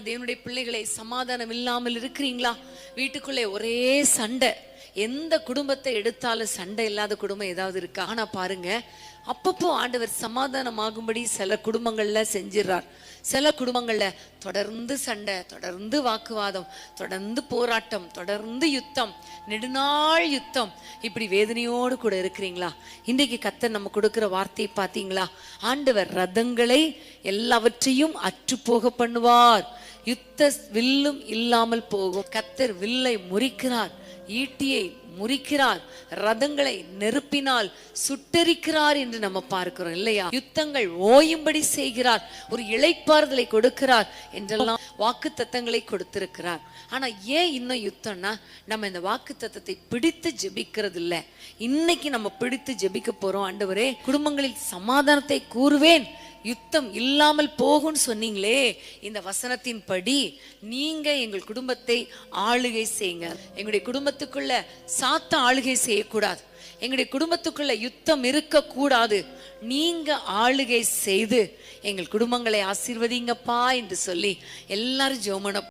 தேவனுடைய பிள்ளைகளை, சமாதானம் இல்லாமல் இருக்கிறீங்களா? வீட்டுக்குள்ளே ஒரே சண்டை. எந்த குடும்பத்தை எடுத்தாலும் சண்டை இல்லாத குடும்பம் ஏதாவது இருக்கா? ஆனா பாருங்க, அப்பப்போ ஆண்டவர் சமாதானமாகும்படி சில குடும்பங்கள்ல செஞ்சிடறார். சில குடும்பங்கள்ல தொடர்ந்து சண்டை, தொடர்ந்து வாக்குவாதம், தொடர்ந்து போராட்டம், தொடர்ந்து யுத்தம், நெடுநாள் யுத்தம். இப்படி வேதனையோடு கூட இருக்கிறீங்களா? இன்றைக்கு கர்த்தர் நம்ம கொடுக்கிற வார்த்தையை பார்த்தீங்களா? ஆண்டவர் ரதங்களை எல்லாவற்றையும் அற்றுப்போக பண்ணுவார். யுத்த வில்லும் இல்லாமல் போகும். கர்த்தர் வில்லை முறிக்கிறார், ஈட்டியை முறிக்கிறார், ரதங்களை நெருப்பினால் சுட்டரிக்கிறார் என்று நம்ம பார்க்கிறோம் இல்லையா? யுத்தங்கள் ஓயும்படி செய்கிறார், ஒரு இளைப்பாறுதலை கொடுக்கிறார் என்றெல்லாம் வாக்கு தத்தங்களை கொடுத்திருக்கிறார். ஆனா ஏன் இன்னும் யுத்தம்னா, நம்ம இந்த வாக்கு தத்தத்தை பிடித்து ஜெபிக்கிறது இல்லை. இன்னைக்கு நம்ம பிடித்து ஜெபிக்க போறோம். ஆண்டவரே, குடும்பங்களில் சமாதானத்தை கூறுவேன், யுத்தம் இல்லாமல் போகும்னு சொன்னீங்களே, இந்த வசனத்தின் படி நீங்க எங்கள் குடும்பத்தை ஆளுகை செய்யுங்க. எங்களுடைய குடும்பத்துக்குள்ள சாத்த ஆளுகை செய்யக்கூடாது, எங்களுடைய குடும்பத்துக்குள்ள யுத்தம் இருக்க கூடாது. நீங்க ஆளுகை செய்து எங்கள் குடும்பங்களை ஆசீர்வதிங்கப்பா என்று சொல்லி எல்லாரும் ஜெபம்